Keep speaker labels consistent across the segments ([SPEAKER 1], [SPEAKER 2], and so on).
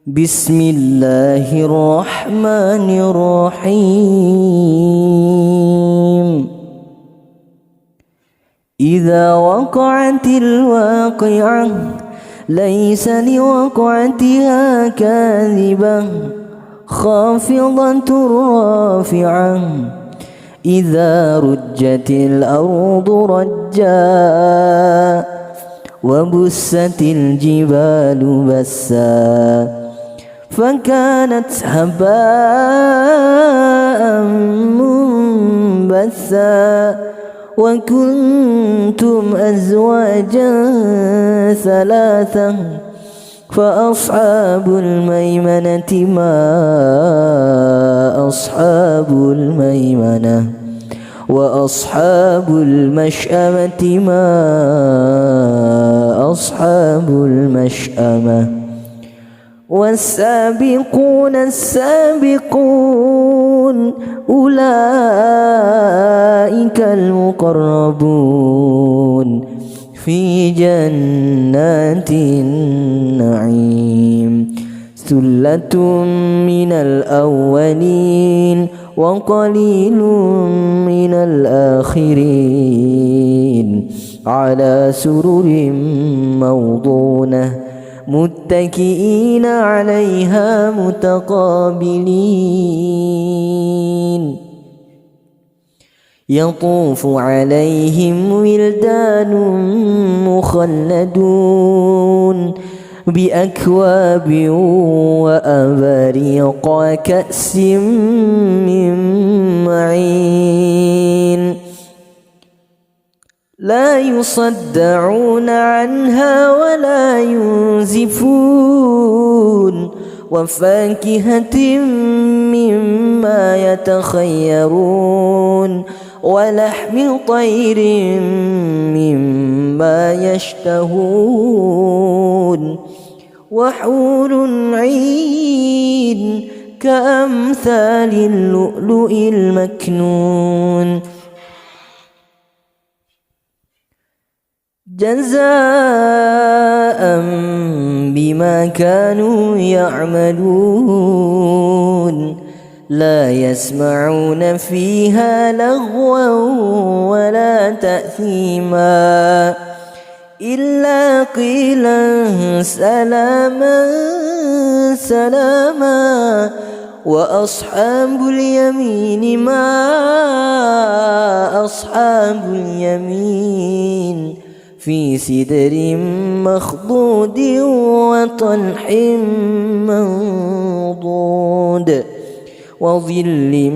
[SPEAKER 1] بسم الله الرحمن الرحيم. إذا وقعت الواقعة ليس لوقعتها كاذبة خافضة رافعة إذا رجت الأرض رجا وبست الجبال بسا فكانت هباء منبثا وكنتم أزواجا ثلاثة فأصحاب الميمنة ما أصحاب الميمنة وأصحاب المشأمة ما أصحاب المشأمة والسابقون السابقون أولئك المقربون في جنات النعيم ثلة من الأولين وقليل من الآخرين على سرر موضونة متكئين عليها متقابلين يطوف عليهم ولدان مخلدون بأكواب وأباريق وكأس من معين لا يصدعون عنها ولا ينزفون وفاكهة مما يتخيرون ولحم طير مما يشتهون وحور عين كأمثال اللؤلؤ المكنون جزاء بما كانوا يعملون لا يسمعون فيها لغوا ولا تأثيما إلا قيلا سلاما سلاما وأصحاب اليمين ما أصحاب اليمين في سدر مخضود وطلح منضود وظل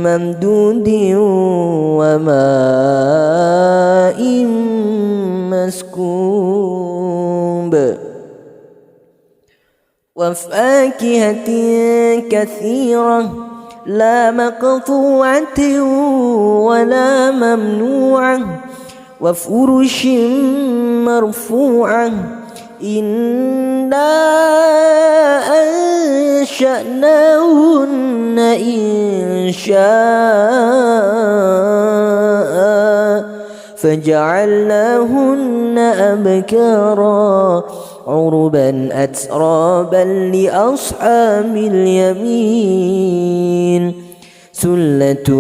[SPEAKER 1] ممدود وماء مسكوب وفاكهة كثيرة لا مقطوعة ولا ممنوعة وفرش مرفوعة إنا أنشأناهن إنشاء فجعلناهن أبكارا عربا أترابا لأصحاب اليمين ثلة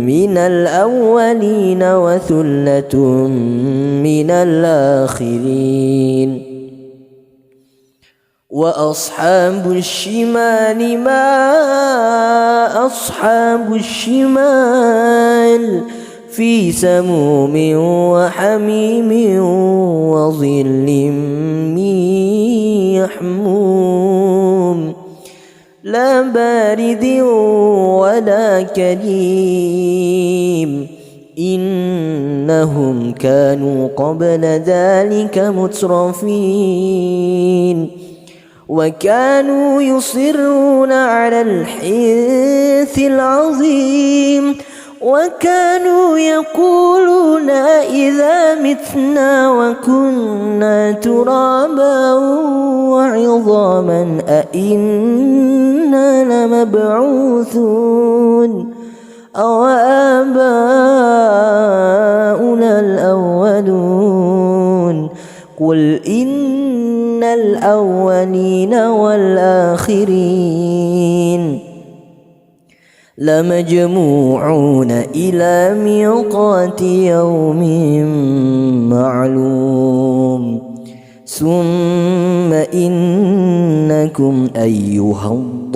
[SPEAKER 1] من الأولين وثلة من الآخرين وأصحاب الشمال ما أصحاب الشمال في سموم وحميم وظل من يحموم لا بارد ولا كريم إنهم كانوا قبل ذلك مترفين وكانوا يصرون على الحنث العظيم وكانوا يقولون إذا متنا وكنا ترابا وعظاما أئنا لمبعوثون أو آباؤنا الأولون قل إن الأولين والآخرين لمجموعون إلى ميقات يوم معلوم ثم إنكم أيها الضالون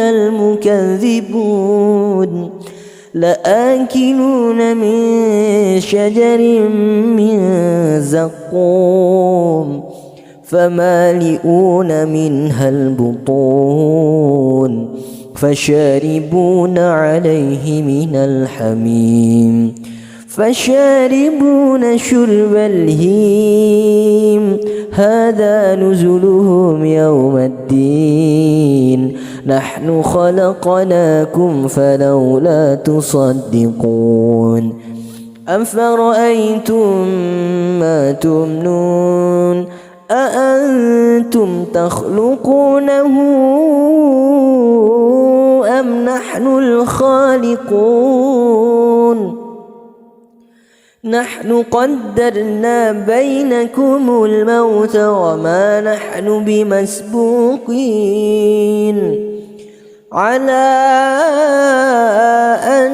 [SPEAKER 1] المكذبون لآكلون من شجر من زقوم فمالئون منها البطون فشاربون عليه من الحميم فشاربون شرب الهيم هذا نزلهم يوم الدين نحن خلقناكم فلولا تصدقون أفرأيتم ما تمنون أأنتم تخلقونه أم نحن الخالقون نحن قدرنا بينكم الموت وما نحن بمسبوقين على أن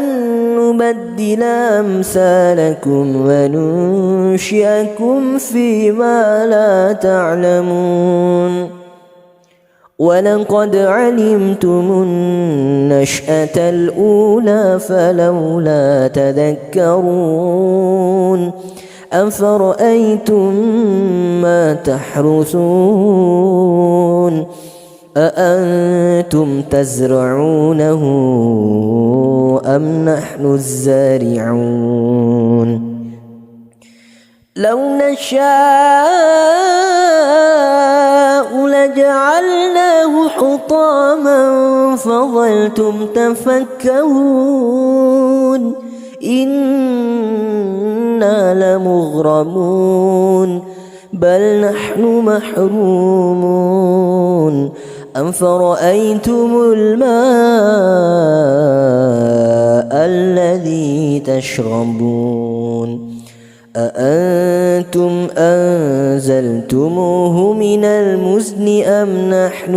[SPEAKER 1] نبدل أمثالكم وننشئكم فيما لا تعلمون ولقد علمتم النشأة الأولى فلولا تذكرون أفرأيتم ما تحرثون أأنتم تزرعونه أم نحن الزارعون لو نشاء لجعلناه حطاما فظلتم تفكهون إنا لمغرمون بل نحن محرومون أفرأيتم الماء الذي تشربون أأنتم أنزلتموه من المزن أم نحن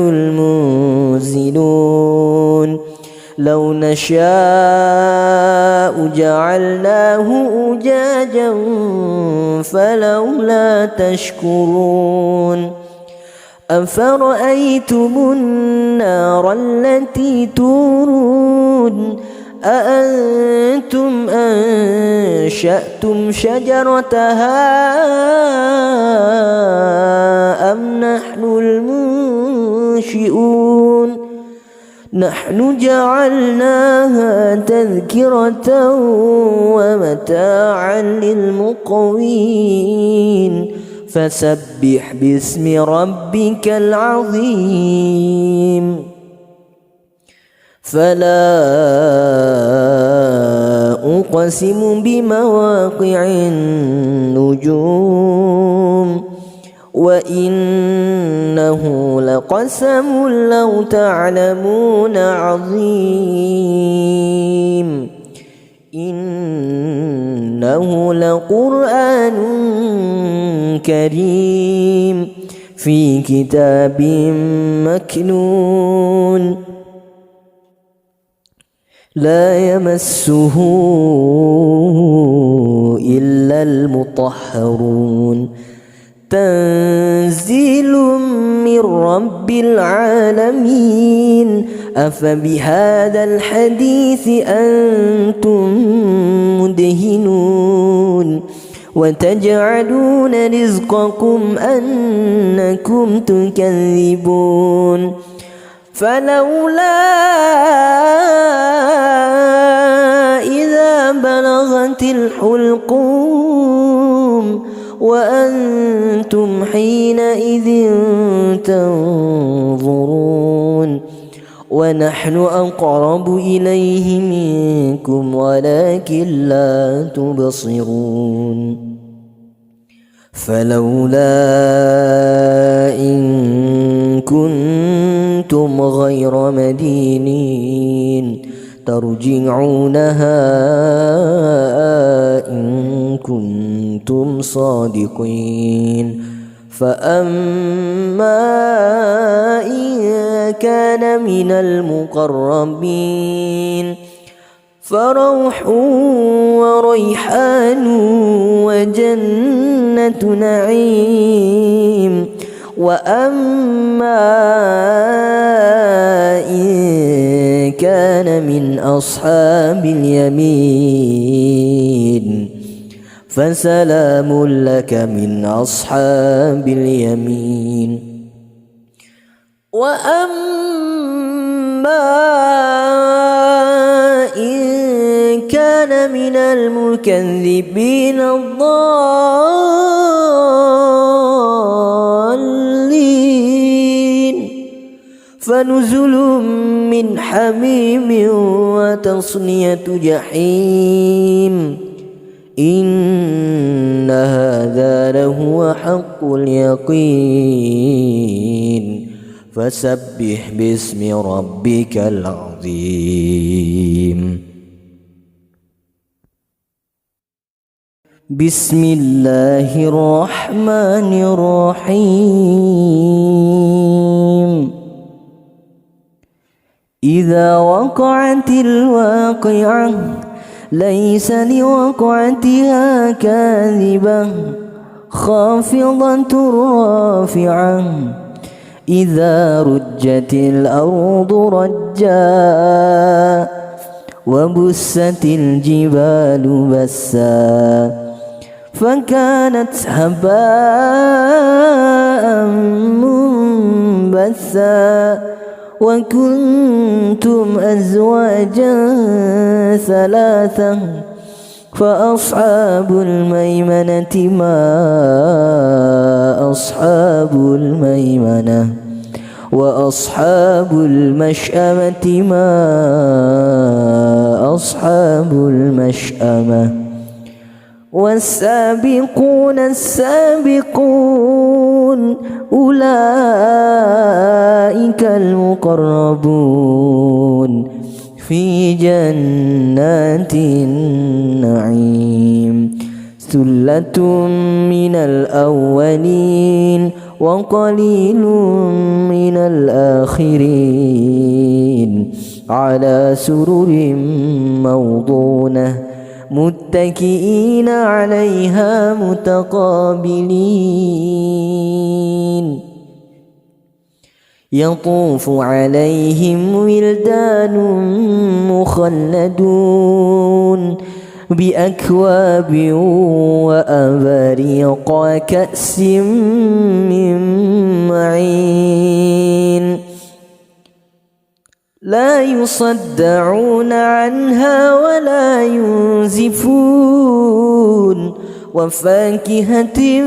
[SPEAKER 1] المنزلون لو نشاء جعلناه أجاجا فلولا تشكرون أفرأيتم النار التي تورون أأنتم أنشأتم شجرتها أم نحن المنشئون نحن جعلناها تذكرة ومتاعا للمقوين فسبح باسم ربك العظيم فلا أقسم بمواقع النجوم وإنه لقسم لو تعلمون عظيم إنه لقرآن كريم في كتاب مكنون لا يمسه إلا المطهرون تنزيل من رب العالمين أفبهذا الحديث أنتم مدهنون وتجعلون رزقكم أنكم تكذبون فلولا إذا بلغت الحلقوم وأنتم حينئذ تنظرون ونحن أقرب إليه منكم ولكن لا تبصرون فلولا إن كنتم غير مدينين ترجعونها إن كنتم كنتم صادقين فأما إن كان من المقربين فروح وريحان وجنة نعيم وأما إن كان من أصحاب اليمين فسلام لك من أصحاب اليمين وأما إن كان من المكذبين الضالين فنزل من حميم وتصلية جحيم إن هذا لهو حق اليقين فسبح باسم ربك العظيم بسم الله الرحمن الرحيم إذا وقعت الواقعة ليس لوقعتها كاذبة خافضة رافعة إذا رجت الأرض رجا وبست الجبال بسا فكانت هباء منبثا وكنتم أزواجا ثلاثة فأصحاب الميمنة ما أصحاب الميمنة وأصحاب المشأمة ما أصحاب المشأمة والسابقون السابقون أولئك المقربون في جنات النعيم ثلة من الأولين وقليل من الآخرين على سرر موضونة متكئين عليها متقابلين يطوف عليهم ولدان مخلدون بأكواب وأباريق وكأس من معين لا يصدعون عنها ولا ينزفون وفاكهة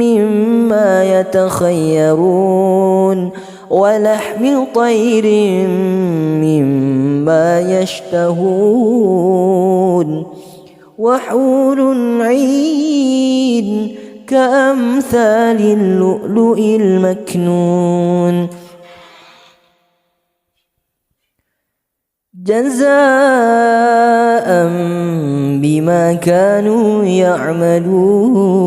[SPEAKER 1] مما يتخيرون ولحم طير مما يشتهون وحور عين كأمثال اللؤلؤ المكنون جزاء بما كانوا يعملون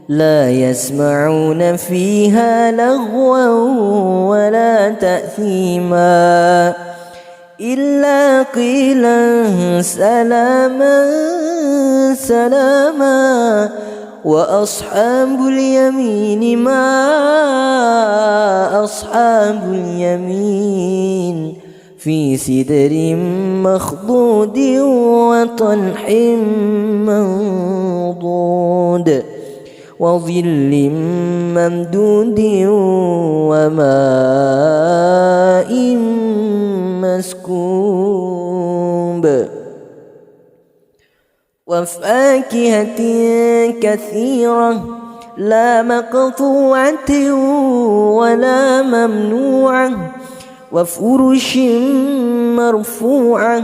[SPEAKER 1] لا يسمعون فيها لغوا ولا تأثيما إلا قيلا سلاما سلاما وأصحاب اليمين ما أصحاب اليمين في سدر مخضود وطلح منضود وظل ممدود وماء مسكوب وفاكهة كثيرة لا مقطوعة ولا ممنوعة وفرش مرفوعة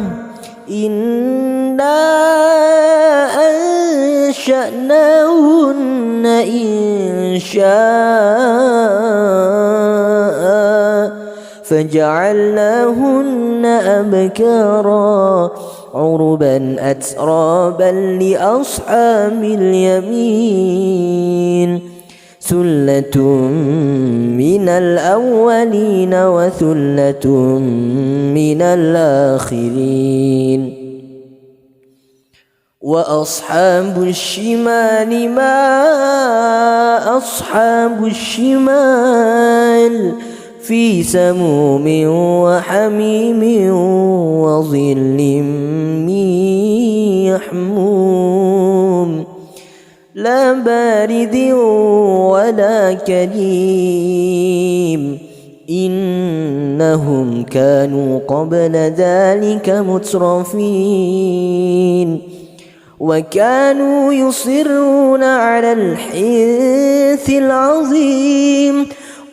[SPEAKER 1] إنا أنشأناهن إن شاء فجعلناهن أبكارا عربا أترابا لأصحاب اليمين ثلة من الأولين وثلة من الآخرين وأصحاب الشمال ما أصحاب الشمال في سموم وحميم وظل من يحموم لا بارد ولا كريم إنهم كانوا قبل ذلك مترفين وكانوا يصرون على الحنث العظيم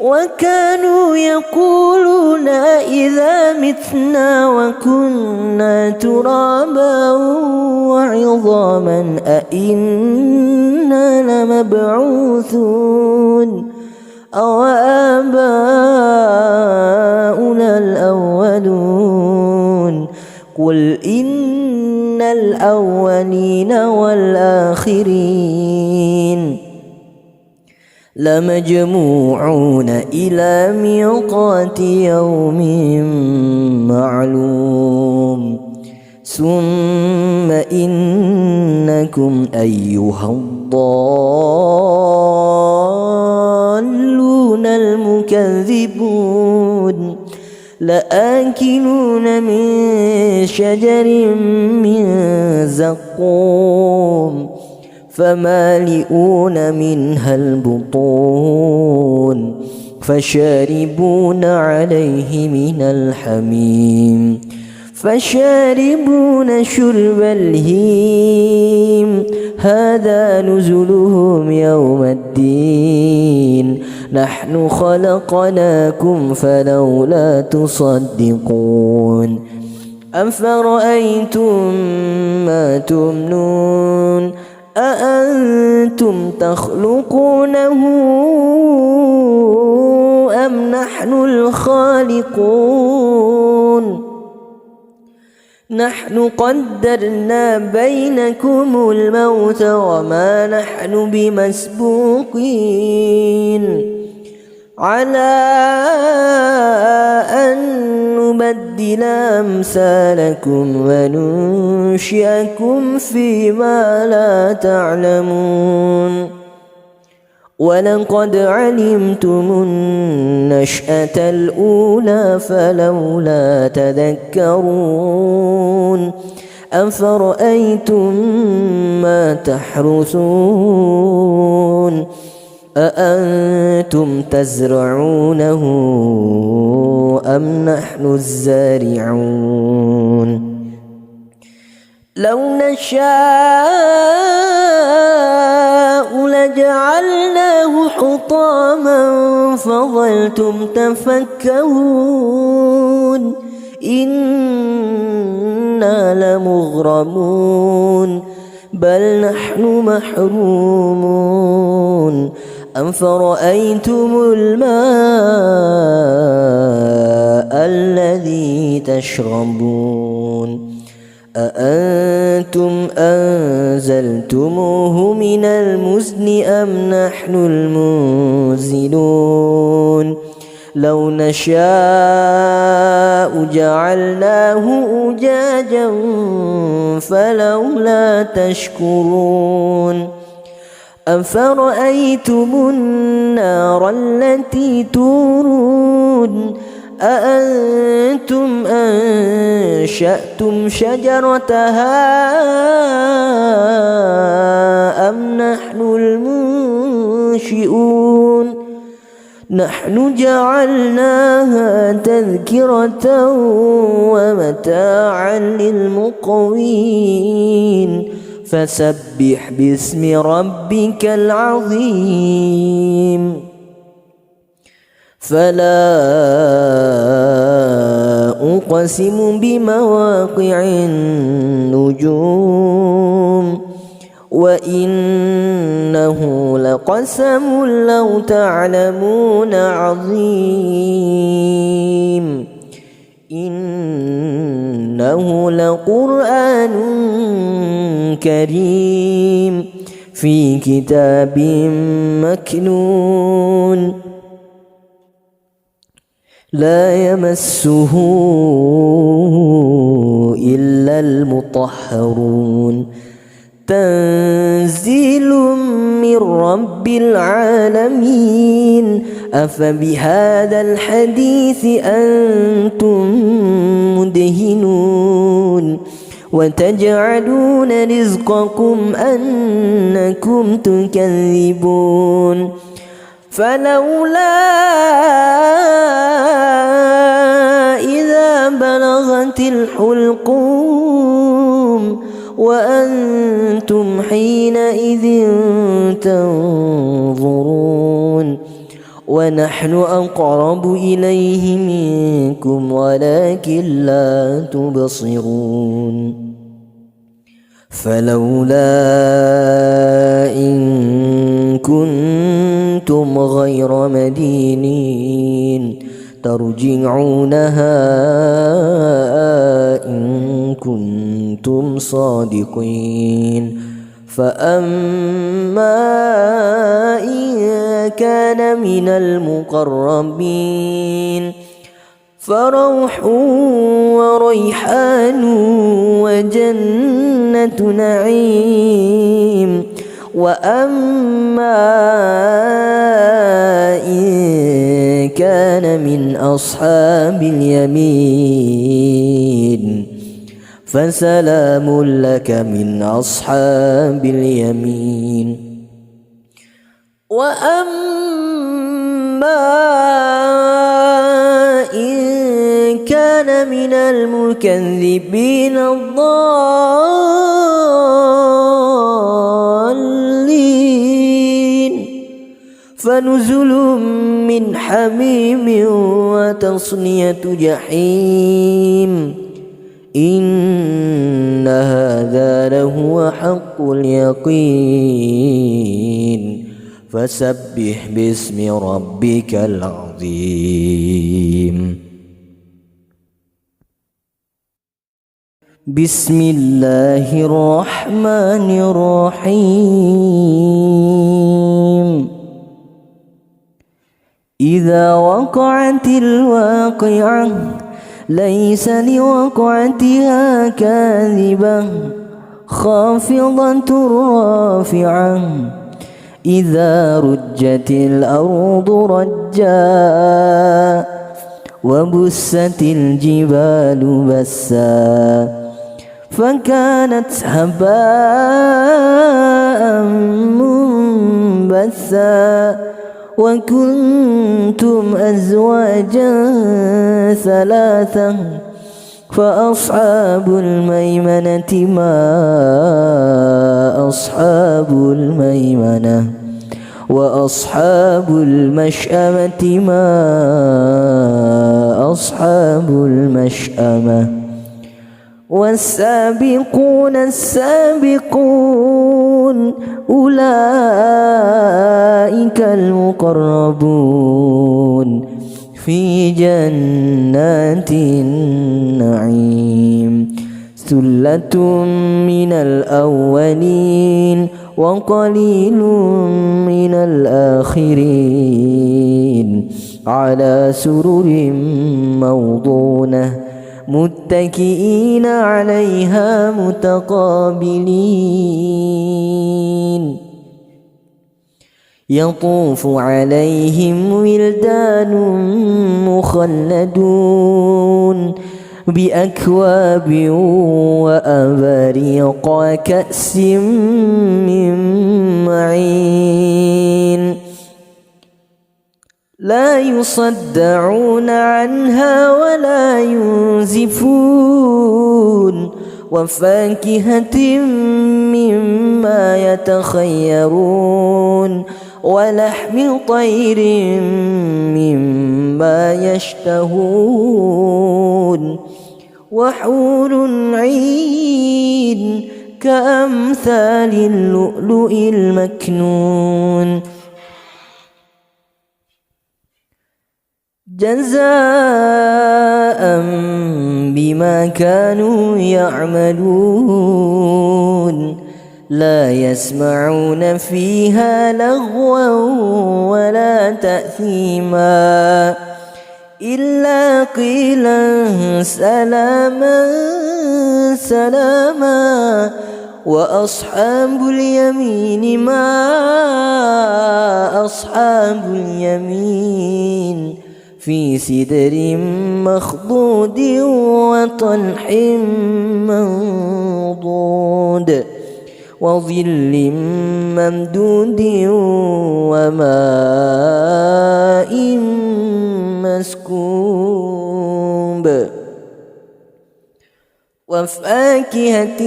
[SPEAKER 1] وكانوا يقولون إذا متنا وكنا ترابا وعظاما أئنا لمبعوثون أو آباؤنا الأولون قل إن الأولين والآخرين لمجموعون إلى ميقات يوم معلوم ثم إنكم أيها الضالون المكذبون لآكلون من شجر من زقوم فمالئون منها البطون فشاربون عليه من الحميم فشاربون شرب الهيم هذا نزلهم يوم الدين نحن خلقناكم فلولا تصدقون أفرأيتم ما تمنون أأنتم تخلقونه أم نحن الخالقون نحن قدرنا بينكم الموت وما نحن بمسبوقين على أن نبدل أمثالكم وننشئكم فيما لا تعلمون ولقد علمتم النشأة الأولى فلولا تذكرون أفرأيتم ما تحرثون أأنتم تزرعونه أم نحن الزارعون لو نشاء لجعلناه حطاما فظلتم تفكهون إنا لمغرمون بل نحن محرومون أفرأيتم الماء الذي تشربون أأنتم أنزلتموه من المزن أم نحن المنزلون لو نشاء جعلناه أجاجا فلولا تشكرون أفرأيتم النار التي تورون أأنتم أنشأتم شجرتها أم نحن المنشئون نحن جعلناها تذكرة ومتاعا للمقوين فسبح باسم ربك العظيم فلا أقسم بمواقع النجوم وإنه لقسم لو تعلمون عظيم إنه لقرآن كريم في كتاب مكنون لا يمسه إلا المطهرون تنزيل من رب العالمين أفبهذا الحديث أنتم مدهنون وتجعلون رزقكم أنكم تكذبون فلولا إذا بلغت الحلقوم وأنتم حينئذ تنظرون ونحن أقرب إليه منكم ولكن لا تبصرون فلولا إن كنتم غير مدينين ترجعونها إن كنتم صادقين فأما إن كان من المقربين فروح وريحان وجنة نعيم وأما إن كان من أصحاب اليمين فسلام لك من أصحاب اليمين وأما إن كان من المكذبين الضالين فنزل من حميم وتصلية جحيم إن هذا لهو حق اليقين فسبح باسم ربك العظيم بسم الله الرحمن الرحيم إذا وقعت الواقعة ليس لوقعتها كاذبة خافضة رافعة إذا رجت الأرض رجا وبست الجبال بسا فكانت هباء منبثا وكنتم أزواجا ثلاثة فأصحاب الميمنة ما أصحاب الميمنة وأصحاب المشأمة ما أصحاب المشأمة والسابقون السابقون أولئك المقربون في جنات النعيم ثلة من الأولين وقليل من الآخرين على سرر موضونة متكئين عليها متقابلين يطوف عليهم ولدان مخلدون بأكواب وأباريق وكأس من معين لا يصدعون عنها ولا ينزفون وفاكهة مما يتخيرون ولحم طير مما يشتهون وحور عين كأمثال اللؤلؤ المكنون جزاء بما كانوا يعملون لا يسمعون فيها لغوا ولا تأثيما إلا قيلا سلاما سلاما وأصحاب اليمين ما أصحاب اليمين في سدر مخضود وطلح منضود وظل ممدود وماء مسكوب وفاكهة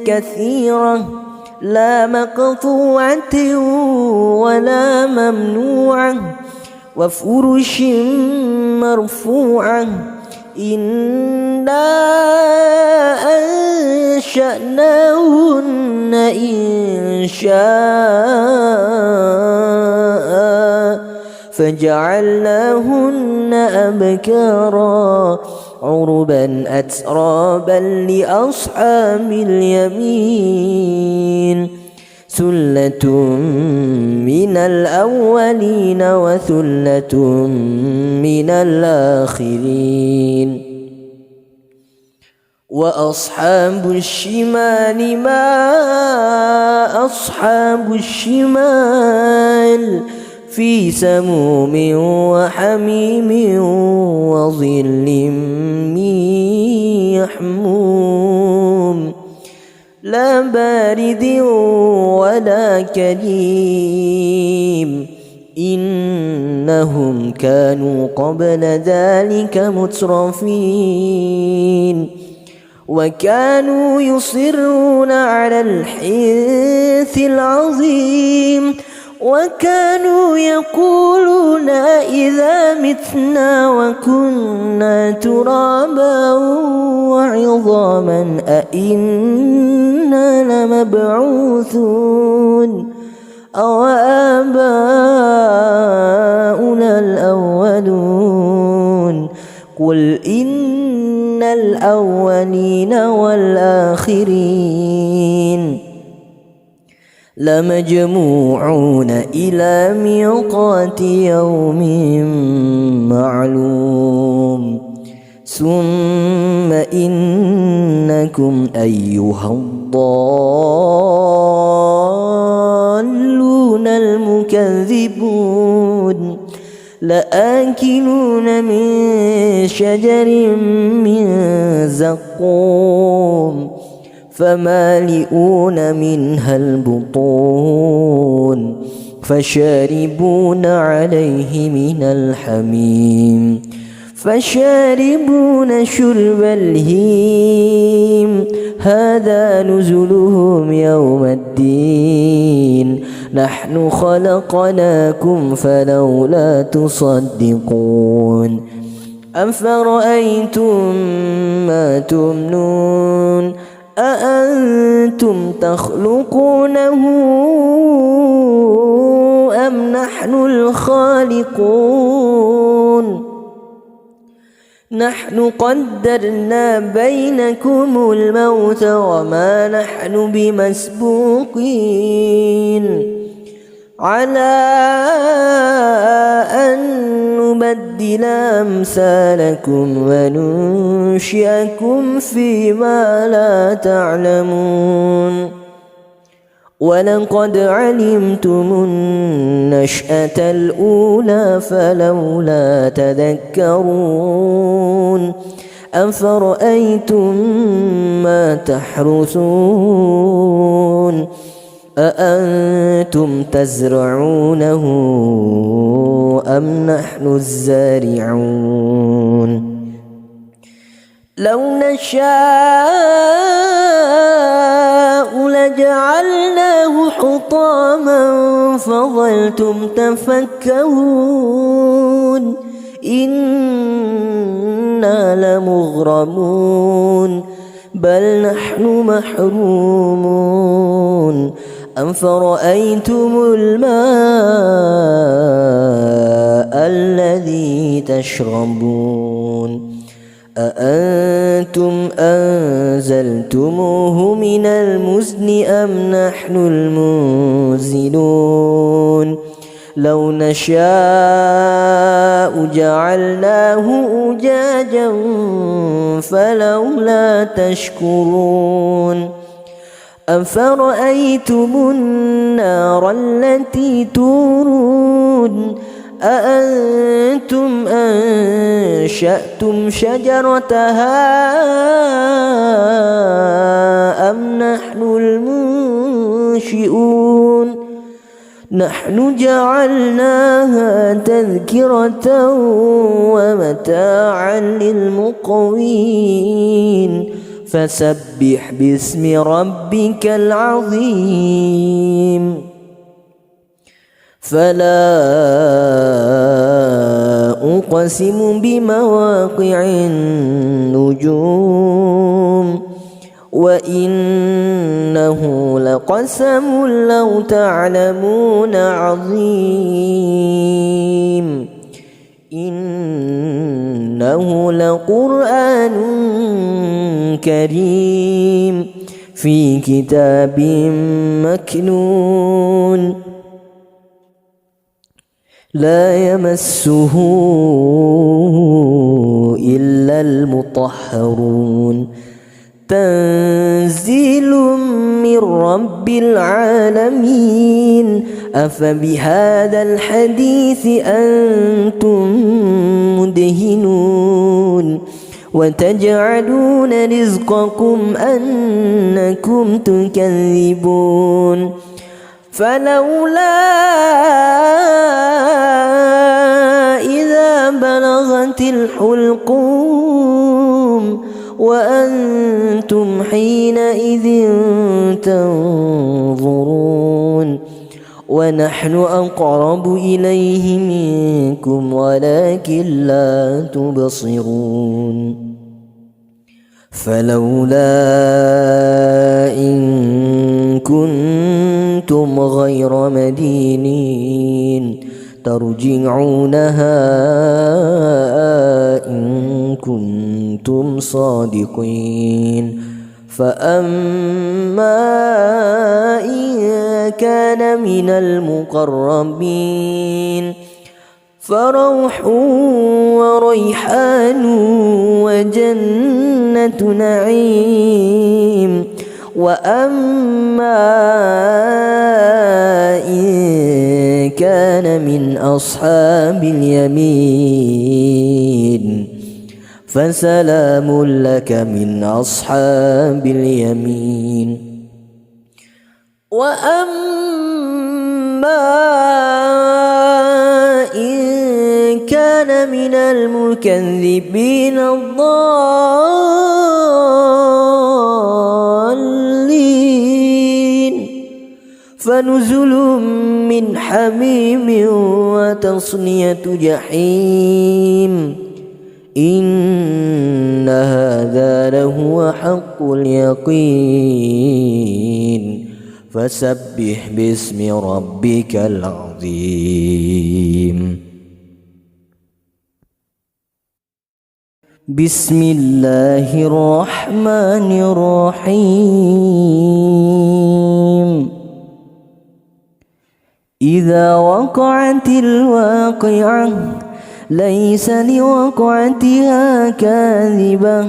[SPEAKER 1] كثيرة لا مقطوعة ولا ممنوعة وفرش مرفوعة إنا أنشأناهن إنشاء فجعلناهن أبكارا عربا أترابا لأصحاب اليمين ثلة من الأولين وثلة من الآخرين وأصحاب الشمال ما أصحاب الشمال في سموم وحميم وظل من يحموم لا بارد ولا كريم إنهم كانوا قبل ذلك مترفين وكانوا يصرون على الحنث العظيم وكانوا يقولون إذا متنا وكنا ترابا وعظاما أئنا لمبعوثون أو آباؤنا الأولون قل إن الأولين والآخرين لمجموعون إلى ميقات يوم معلوم ثم إنكم أيها الضالون المكذبون لآكلون من شجر من زقوم فمالئون منها البطون فشاربون عليه من الحميم فشاربون شرب الهيم هذا نزلهم يوم الدين نحن خلقناكم فلولا تصدقون أفرأيتم ما تمنون أأنتم تخلقونه أم نحن الخالقون نحن قدرنا بينكم الموت وما نحن بمسبوقين على أن نبدل أمثالكم وننشئكم فيما لا تعلمون ولقد علمتم النشأة الأولى فلولا تذكرون أفرأيتم ما تحرثون أأنتم تزرعونه أم نحن الزارعون لو نشاء لجعلناه حطاما فظلتم تفكهون إنا لمغرمون بل نحن محرومون أم فرأيتم الماء الذي تشربون أأنتم أنزلتموه من المزن أم نحن المنزلون لو نشاء جعلناه أجاجا فلولا تشكرون أفرأيتم النار التي تورون أأنتم أنشأتم شجرتها أم نحن المنشئون نحن جعلناها تذكرة ومتاعا للمقوين فسبح باسم ربك العظيم فلا أقسم بمواقع النجوم وإنه لقسم لو تعلمون عظيم إنه لقرآن كريم في كتاب مكنون لا يمسه إلا المطهرون تنزيل من رب العالمين أفبهذا الحديث أنتم مدهنون وتجعلون رزقكم أنكم تكذبون فلولا إذا بلغت الحلقوم وأنتم حينئذ تنظرون ونحن أقرب إليه منكم ولكن لا تبصرون فلولا إن كنتم غير مدينين ترجعونها إن كنتم صادقين فأما إن كان من المقربين فروح وريحان وجنة نعيم وأما إن كان من أصحاب اليمين فسلام لك من أصحاب اليمين وأما إن كان من المكذبين الضالين فنزل من حميم وتصلية جحيم إن هذا لهو حق اليقين فسبح باسم ربك العظيم بسم الله الرحمن الرحيم إذا وقعت الواقعة ليس لوقعتها كاذبة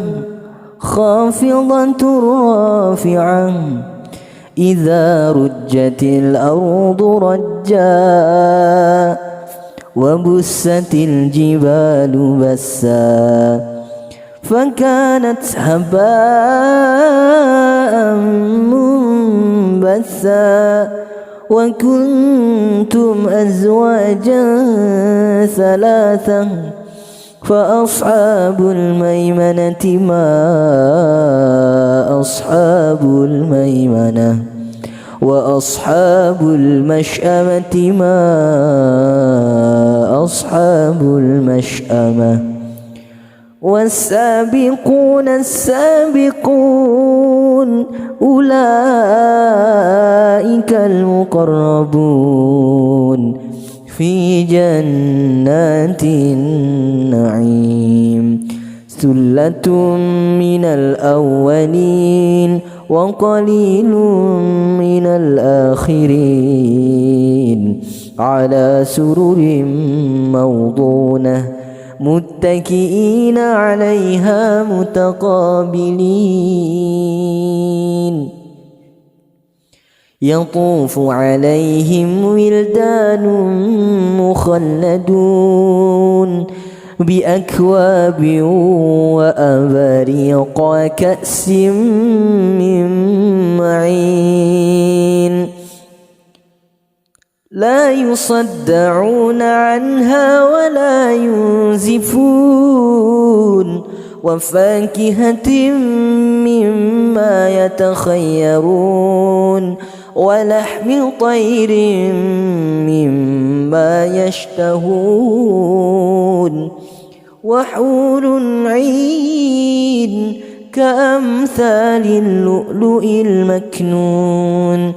[SPEAKER 1] خافضة رافعة إذا رجت الأرض رجا وبست الجبال بسا فكانت هباء منبثا وكنتم أزواجا ثلاثة فأصحاب الميمنة ما أصحاب الميمنة وأصحاب المشأمة ما أصحاب المشأمة والسابقون السابقون أولئك المقربون في جنات النعيم ثلة من الأولين وقليل من الآخرين على سرر موضونة متكئين عليها متقابلين يطوف عليهم ولدان مخلدون بأكواب وأباريق وكأس من معين لا يصدعون عنها ولا ينزفون وفاكهة مما يتخيرون ولحم طير مما يشتهون وحور عين كأمثال اللؤلؤ المكنون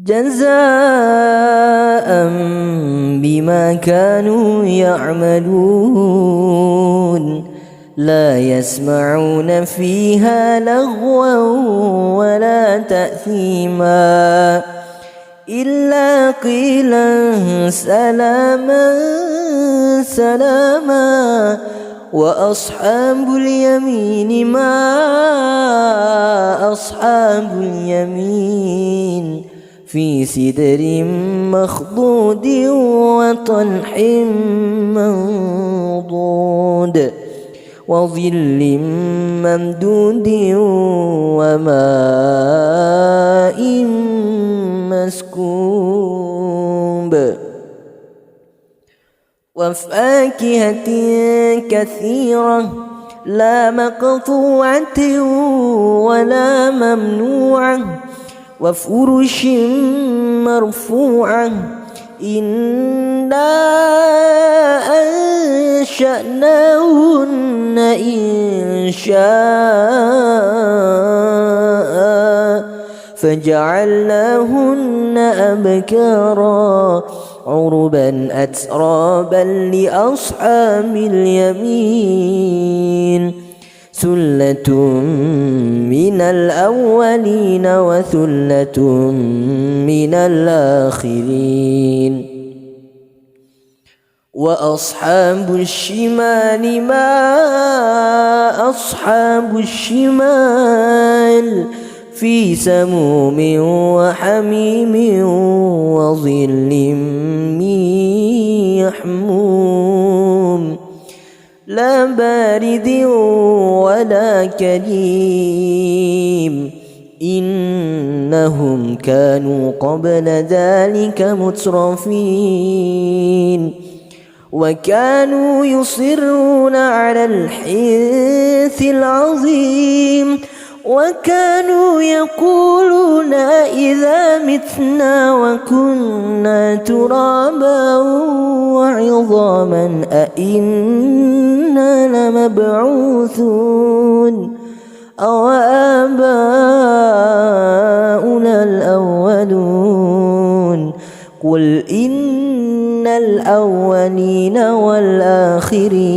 [SPEAKER 1] جزاء بما كانوا يعملون لا يسمعون فيها لغوا ولا تأثيما إلا قيلا سلاما سلاما وأصحاب اليمين ما أصحاب اليمين في سدر مخضود وطلح منضود وظل ممدود وماء مسكوب وفاكهة كثيرة لا مقطوعة ولا ممنوعة وفرش مرفوعة إنا أنشأناهن إنشاء فجعلناهن أبكارا عربا أترابا لأصحاب اليمين ثلة من الأولين وثلة من الآخرين وأصحاب الشمال ما أصحاب الشمال في سموم وحميم وظل من يحموم لا بارد ولا كريم إنهم كانوا قبل ذلك مترفين وكانوا يصرون على الحنث العظيم وكانوا يقولون إذا متنا وكنا ترابا وعظاما أئنا لمبعوثون أو آباؤنا الأولون قل إن الأولين والآخرين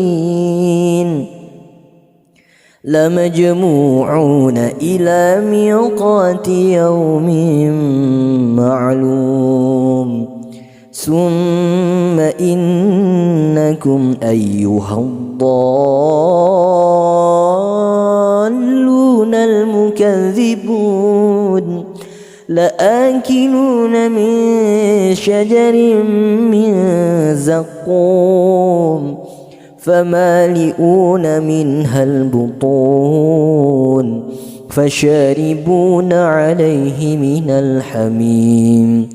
[SPEAKER 1] لمجموعون إلى ميقات يوم معلوم ثم إنكم أيها الضالون المكذبون لآكلون من شجر من زقوم فمالئون منها البطون فشاربون عليه من الحميم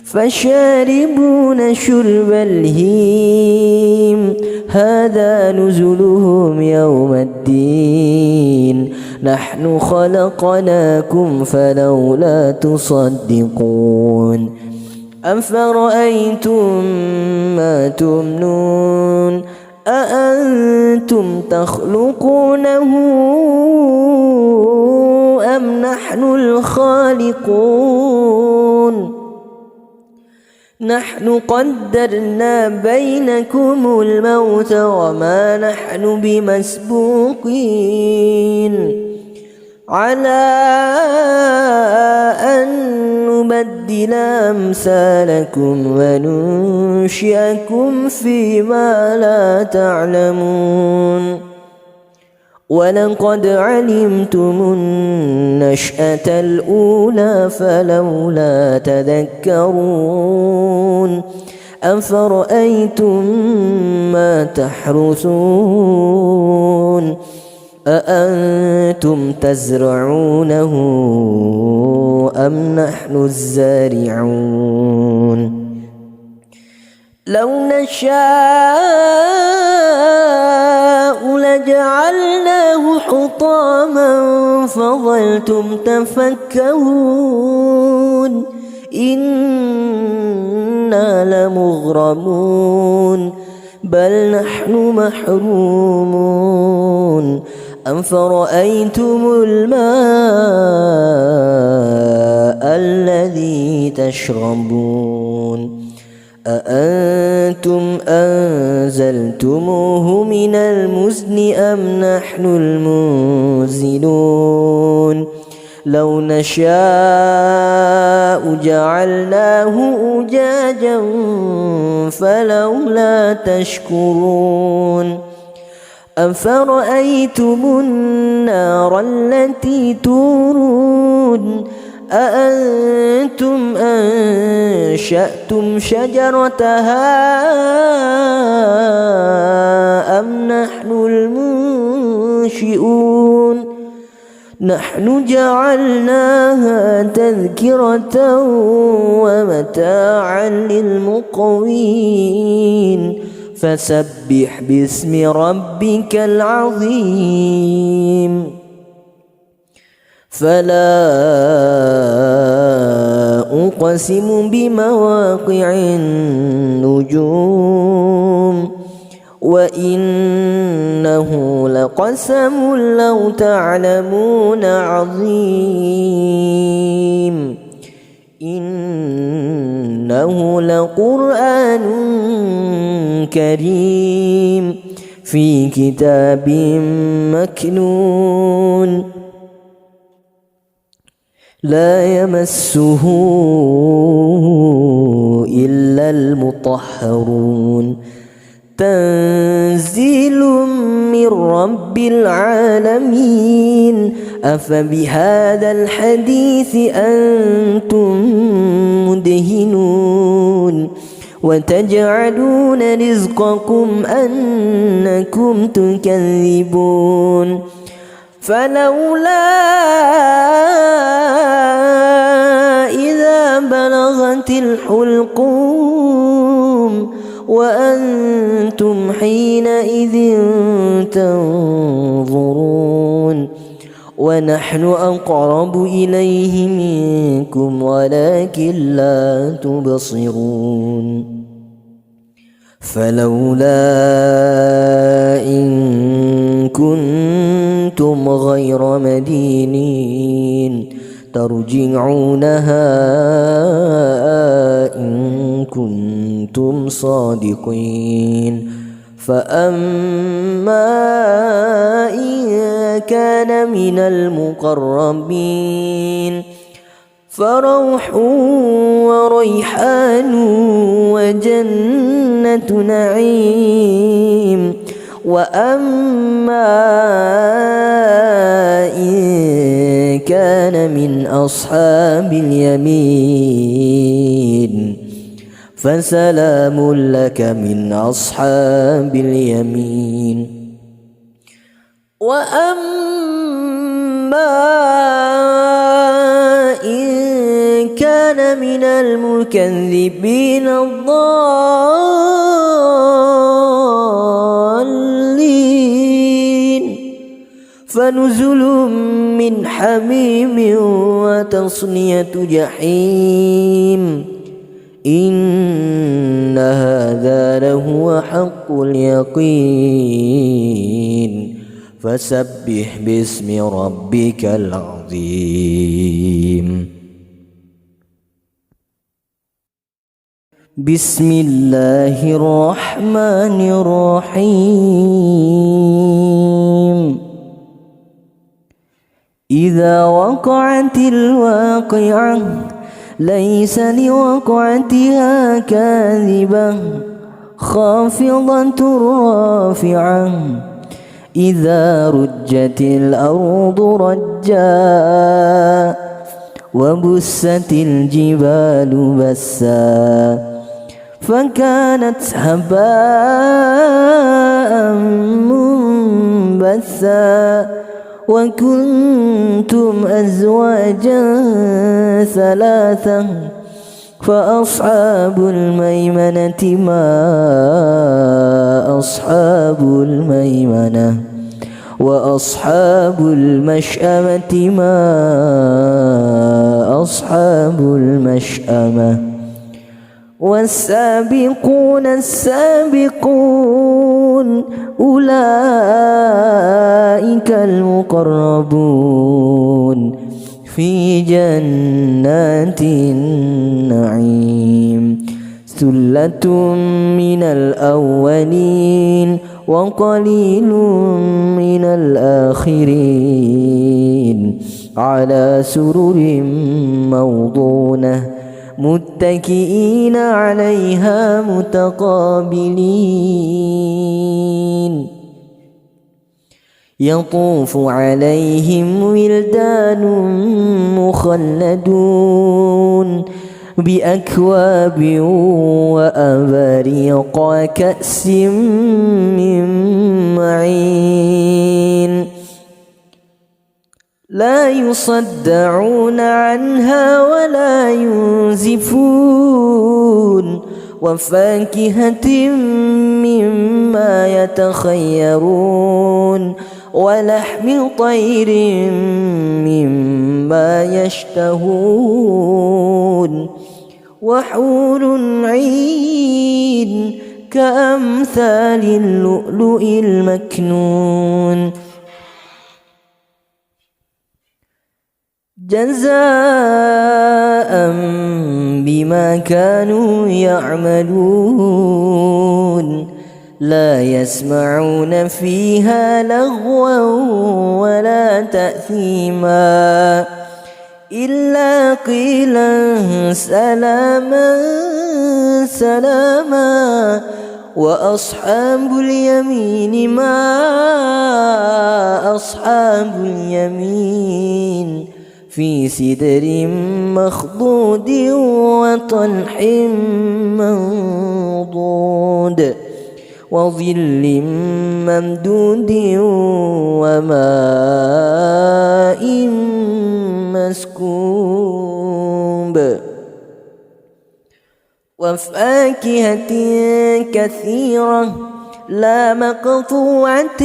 [SPEAKER 1] فشاربون شرب الهيم هذا نزلهم يوم الدين نحن خلقناكم فلولا تصدقون أفرأيتم ما تمنون أأنتم تخلقونه أم نحن الخالقون نحن قدرنا بينكم الموت وما نحن بمسبوقين على أن نبدل أمثالكم وننشئكم فيما لا تعلمون ولقد علمتم النشأة الأولى فلولا تذكرون أفرأيتم ما تحرثون أأنتم تزرعونه أم نحن الزارعون لو نشاء لجعلناه حطاما فظلتم تفكهون إنا لمغرمون بل نحن محرومون أفرأيتم الماء الذي تشربون أأنتم أنزلتموه من المزن أم نحن المنزلون لو نشاء جعلناه أجاجا فلولا تشكرون أفرأيتم النار التي تورون أأنتم أنشأتم شجرتها أم نحن المنشئون نحن جعلناها تذكرة ومتاعا للمقوين فسبح باسم ربك العظيم فلا أقسم بمواقع النجوم وإنه لقسم لو تعلمون عظيم إنه لقرآن كريم في كتاب مكنون لا يمسه إلا المطهرون تنزيل من رب العالمين أفبهذا الحديث أنتم مدهنون وتجعلون رزقكم أنكم تكذبون فلولا إذا بلغت الحلقوم وأنتم حينئذ تنظرون ونحن أقرب إليه منكم ولكن لا تبصرون فلولا إن كنتم غير مدينين ترجعونها إن كنتم صادقين فأما إن كان من المقربين فروح وريحان وجنة نعيم وأما إن كان من أصحاب اليمين فسلام لك من أصحاب اليمين وأما إن كان من المكذبين الضالين فنزل من حميم وتصلية جحيم إن هذا لهو حق اليقين فسبح باسم ربك العظيم بسم الله الرحمن الرحيم إذا وقعت الواقعة ليس لوقعتها كاذبة خافضة رافعة إذا رجت الأرض رجا وبست الجبال بسا فكانت هباء منبثا وكنتم أزواجا ثلاثة فأصحاب الميمنة ما أصحاب الميمنة وأصحاب المشأمة ما أصحاب المشأمة والسابقون السابقون أولئك المقربون في جنات النعيم ثلة من الأولين وقليل من الآخرين على سرر موضونة متكئين عليها متقابلين يطوف عليهم ولدان مخلدون بأكواب وأباريق وكأس من معين لا يصدعون عنها ولا ينزفون وفاكهة مما يتخيرون ولحم طير مما يشتهون وحور عين كأمثال اللؤلؤ المكنون جزاء بما كانوا يعملون لا يسمعون فيها لغوا ولا تأثيما إلا قيلا سلاما سلاما وأصحاب اليمين ما أصحاب اليمين في سدر مخضود وطلح منضود وظل ممدود وماء مسكوب وفاكهة كثيرة لا مقطوعة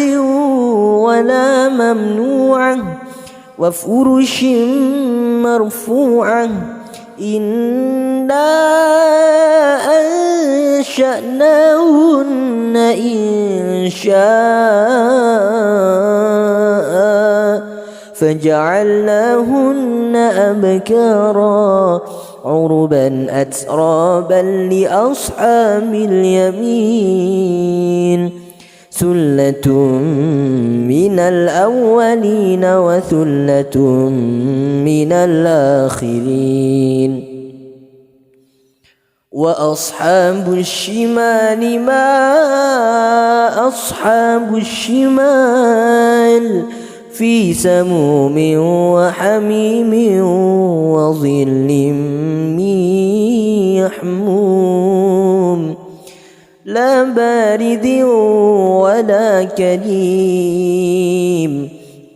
[SPEAKER 1] ولا ممنوعة وفرش مرفوعة إنا أنشأناهن إنشاء فجعلناهن أبكارا عربا أترابا لأصحاب اليمين ثلة من الأولين وثلة من الآخرين وأصحاب الشمال ما أصحاب الشمال في سموم وحميم وظل من يحموم لا بارد ولا كريم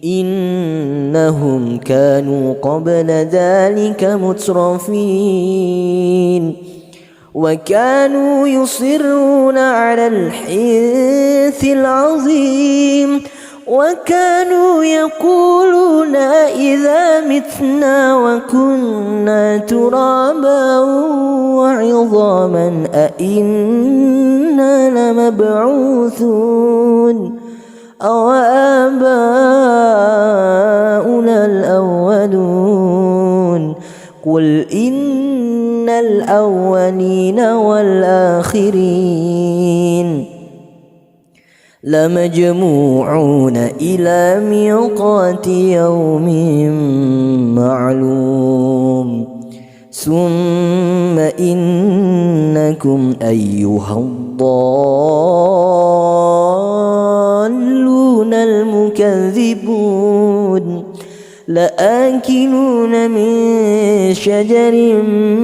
[SPEAKER 1] إنهم كانوا قبل ذلك مترفين وكانوا يصرون على الحنث العظيم وكانوا يقولون إذا متنا وكنا ترابا وعظاما أئنا لمبعوثون أو آباؤنا الأولون قل إن الأولين والآخرين لمجموعون إلى ميقات يوم معلوم ثم إنكم أيها الضالون المكذبون لآكلون من شجر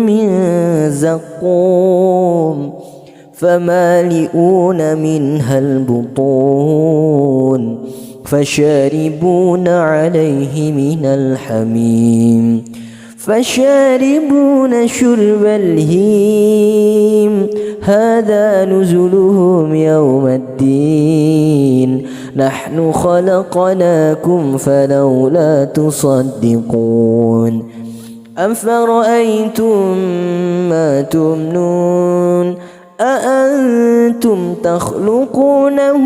[SPEAKER 1] من زقوم فمالئون منها البطون فشاربون عليه من الحميم فشاربون شرب الهيم هذا نزلهم يوم الدين نحن خلقناكم فلولا تصدقون أفرأيتم ما تمنون أأنتم تخلقونه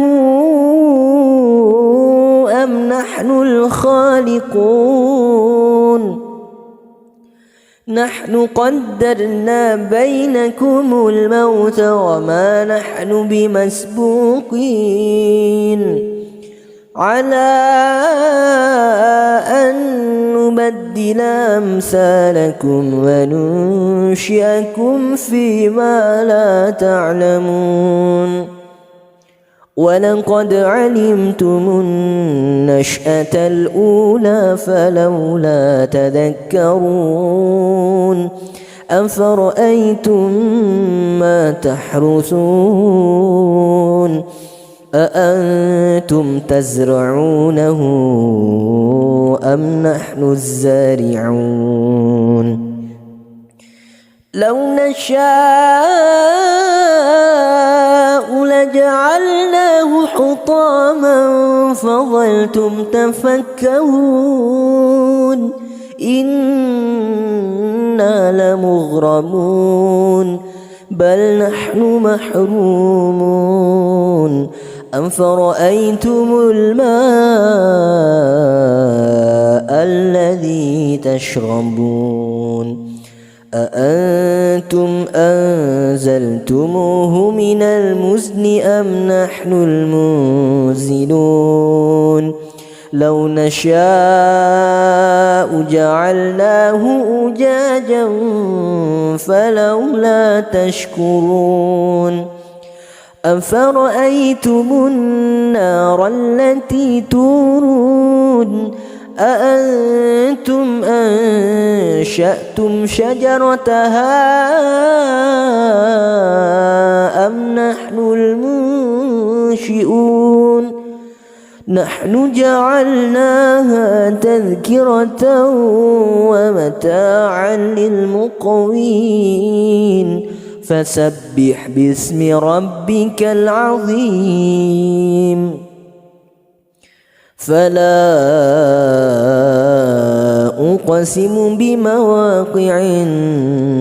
[SPEAKER 1] أم نحن الخالقون نحن قدرنا بينكم الموت وما نحن بمسبوقين على أن نبدل أمثالكم وننشئكم فيما لا تعلمون ولقد علمتم النشأة الأولى فلولا تذكرون أفرأيتم ما تحرثون أأنتم تزرعونه أم نحن الزارعون لو نشاء لجعلناه حطاما فظلتم تفكهون إنا لمغرمون بل نحن محرومون أفرأيتم الماء الذي تشربون أأنتم أنزلتموه من المزن أم نحن المنزلون لو نشاء جعلناه أجاجا فلولا تشكرون أفرأيتم النار التي تورون أأنتم أنشأتم شجرتها أم نحن المنشئون نحن جعلناها تذكرة ومتاعا للمقوين فسبح باسم ربك العظيم فلا أقسم بمواقع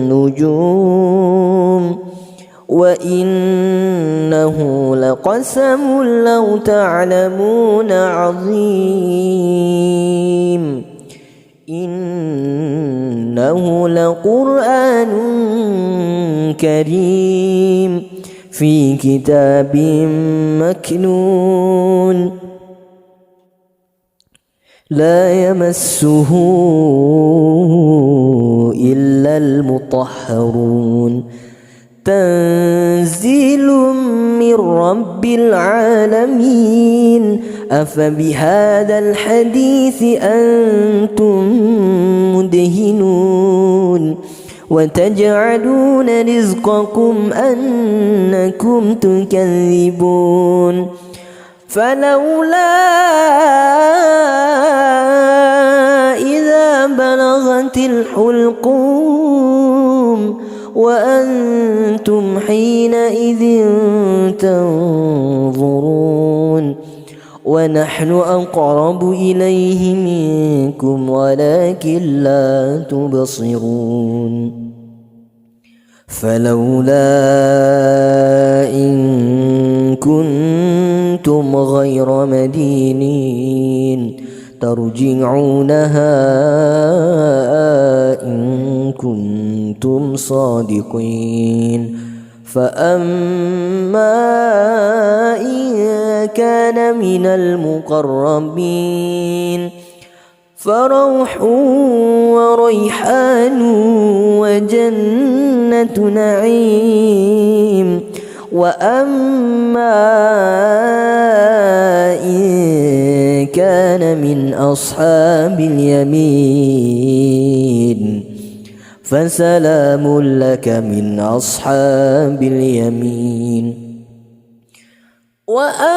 [SPEAKER 1] النجوم وإنه لقسم لو تعلمون عظيم إنه لقرآن كريم في كتاب مكنون لا يمسه إلا المطهرون تنزيل من رب العالمين أفبهذا الحديث أنتم مدهنون وتجعلون رزقكم أنكم تكذبون فلولا إذا بلغت الحلقوم وأنتم حينئذ تنظرون ونحن أقرب إليه منكم ولكن لا تبصرون فلولا إن كنتم غير مدينين ترجعونها إن كنتم كنتم صادقين فأما إن كان من المقربين فروح وريحان وجنة نعيم وأما إن كان من أصحاب اليمين فسلام لك من أصحاب اليمين وأما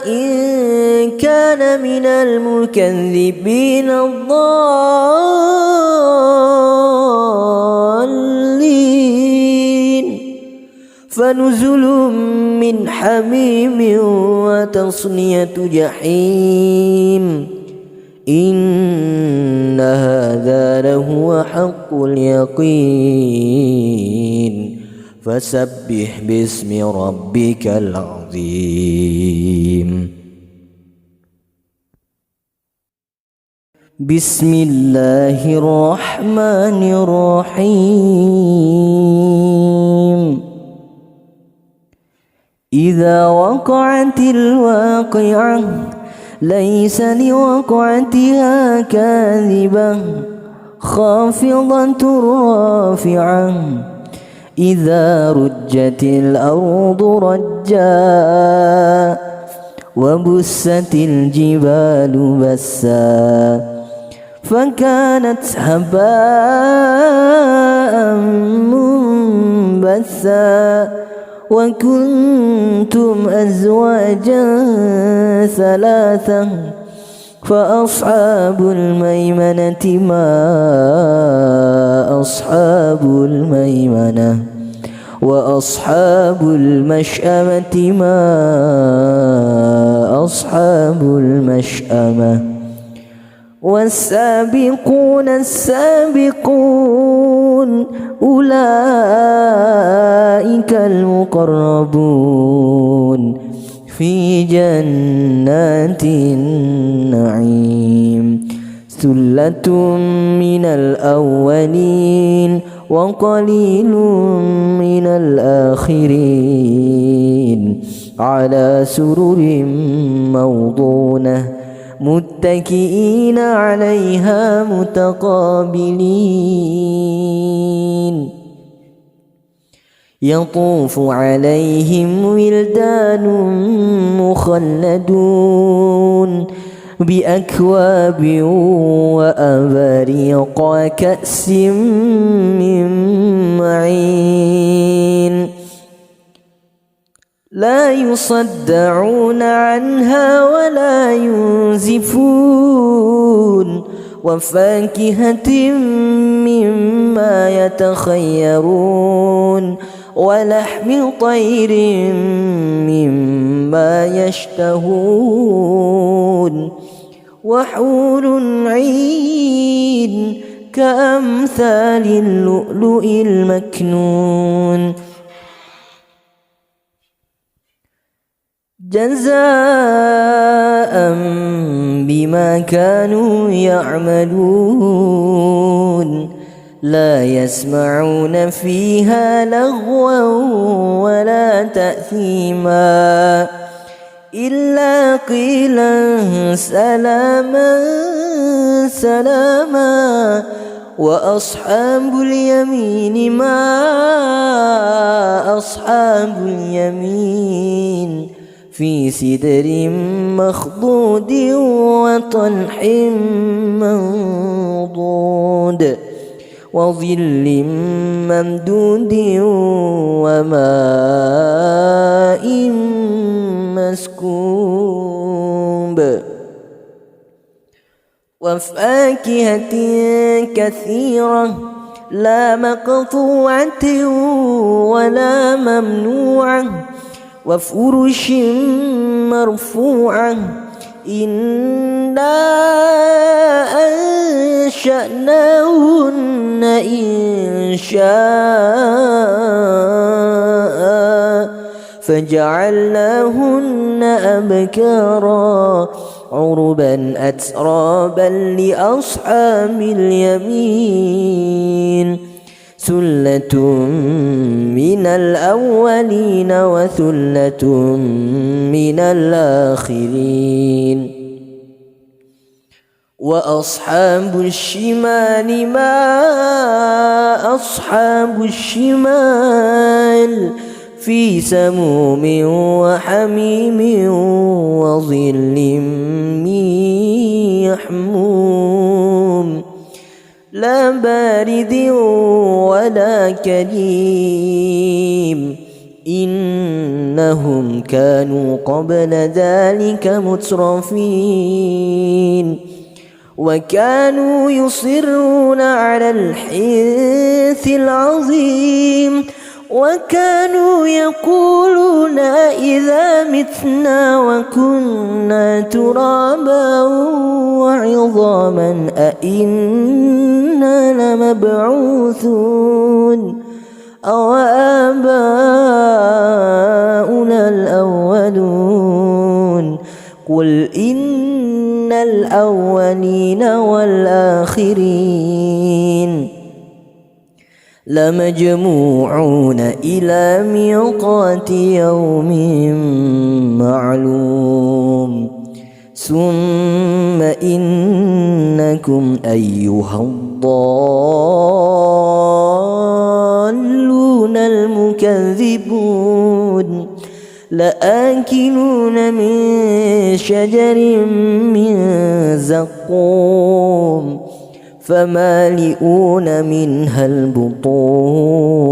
[SPEAKER 1] إن كان من المكذبين الضالين فنزل من حميم وتصلية جحيم إن هذا لهو حق اليقين فسبح باسم ربك العظيم بسم الله الرحمن الرحيم إذا وقعت الواقعة ليس لوقعتها كاذبة خافضة رافعة إذا رجت الأرض رجا وبست الجبال بسا فكانت هباء منبثا وكنتم أزواجا ثلاثة فأصحاب الميمنة ما أصحاب الميمنة وأصحاب المشأمة ما أصحاب المشأمة والسابقون السابقون أولئك المقربون في جنات النعيم ثلة من الأولين وقليل من الآخرين على سرر موضونة متكئين عليها متقابلين يطوف عليهم ولدان مخلدون بأكواب وأباريق وكأس من معين لا يصدعون عنها ولا ينزفون وفاكهة مما يتخيرون ولحم طير مما يشتهون وحور عين كأمثال اللؤلؤ المكنون جزاء بما كانوا يعملون لا يسمعون فيها لغوا ولا تأثيما إلا قيلا سلاما سلاما وأصحاب اليمين ما أصحاب اليمين في سدر مخضود وطلح منضود وظل ممدود وماء مسكوب وفاكهة كثيرة لا مقطوعة ولا ممنوعة وفرش مرفوعة إنا أنشأناهن إن شاء فجعلناهن أبكارا عربا أترابا لأصحاب اليمين ثلة من الأولين وثلة من الآخرين وأصحاب الشمال ما أصحاب الشمال في سموم وحميم وظل من يحموم لا بارد ولا كريم إنهم كانوا قبل ذلك مترفين وكانوا يصرون على الحنث العظيم وكانوا يقولون إذا متنا وكنا ترابا وعظاما أئنا لمبعوثون أو آباؤنا الأولون قل إن الأولين والآخرين لمجموعون إلى ميقات يوم معلوم ثم إنكم أيها الضالون المكذبون لآكلون من شجر من زقوم فمالئون منها البطون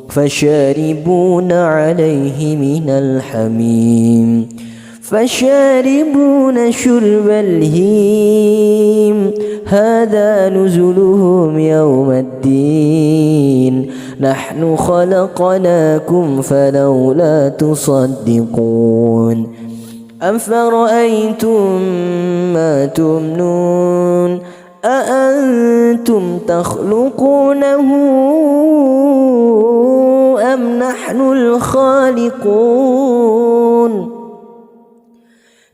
[SPEAKER 1] فشاربون عليه من الحميم فشاربون شرب الهيم هذا نزلهم يوم الدين نحن خلقناكم فلولا تصدقون أفرأيتم ما تمنون أأنتم تخلقونه أم نحن الخالقون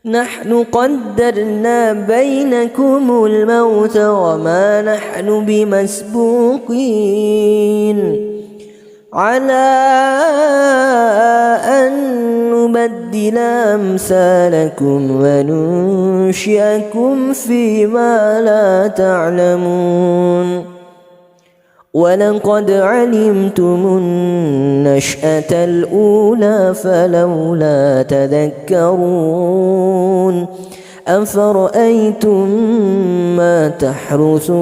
[SPEAKER 1] نحن قدرنا بينكم الموت وما نحن بمسبوقين على أن نبدل أمثالكم وننشئكم فيما لا تعلمون ولقد علمتم النشأة الأولى فلولا تذكرون أفرأيتم ما تحرثون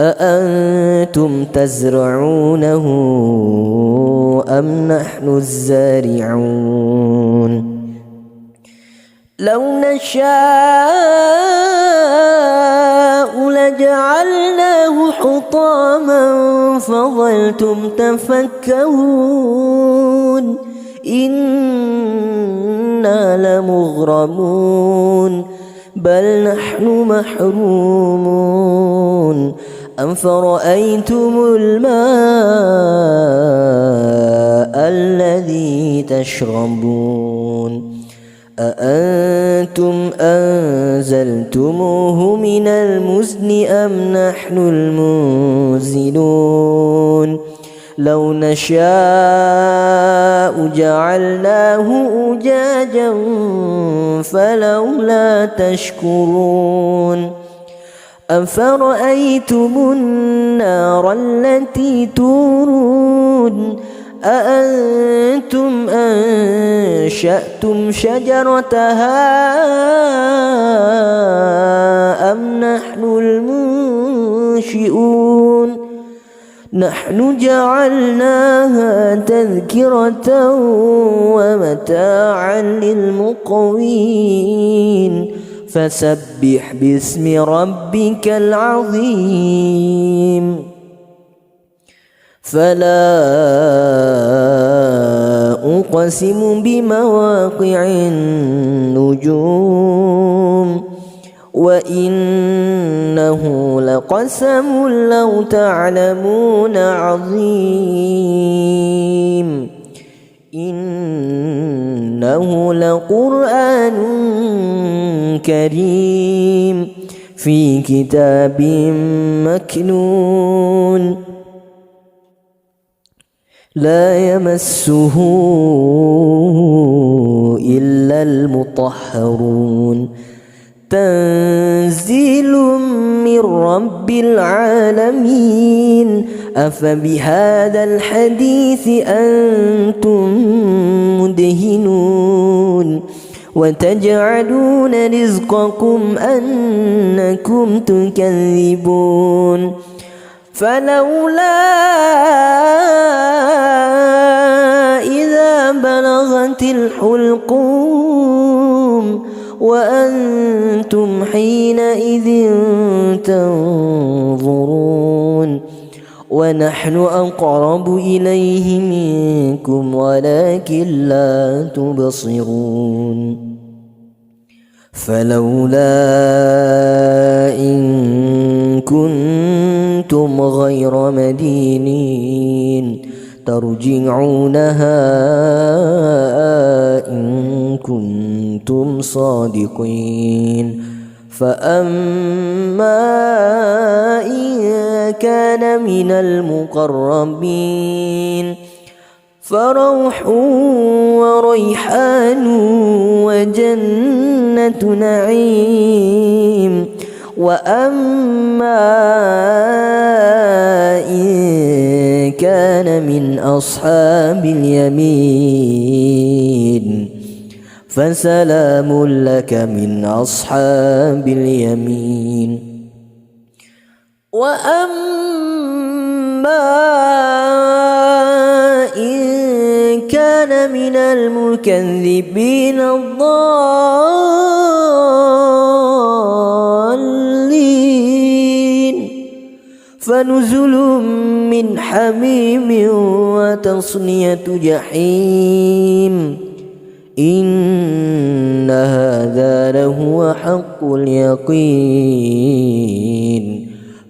[SPEAKER 1] أأنتم تزرعونه أم نحن الزارعون لو نشاء لجعلناه حطاما فظلتم تفكهون إنا لمغرمون بل نحن محرومون أفرأيتم الماء الذي تشربون أأنتم أنزلتموه من المزن أم نحن المنزلون لو نشاء جعلناه أجاجا فلولا تشكرون أفرأيتم النار التي تورون أأنتم أنشأتم شجرتها أم نحن المنشئون نحن جعلناها تذكرة ومتاعا للمقوين فسبح باسم ربك العظيم فلا أقسم بمواقع النجوم وإنه لقسم لو تعلمون عظيم إنه لقرآن كريم في كتاب مكنون لا يمسه إلا المطهرون تنزيل من رب العالمين أفبهذا الحديث أنتم مدهنون وتجعلون رزقكم أنكم تكذبون فلولا إذا بلغت الحلقوم وأنتم حينئذ تنظرون ونحن أقرب إليه منكم ولكن لا تبصرون فلولا إن كنتم غير مدينين ترجعونها إن كنتم صادقين فأما إن كان من المقربين فروح وريحان وجنة نعيم وأما إن كان من أصحاب اليمين فسلام لك من أصحاب اليمين وأما إن كان من المكذبين الضالين فنزل من حميم وتصلية جحيم إن هذا لهو حق اليقين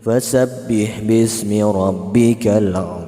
[SPEAKER 1] فسبح باسم ربك العظيم.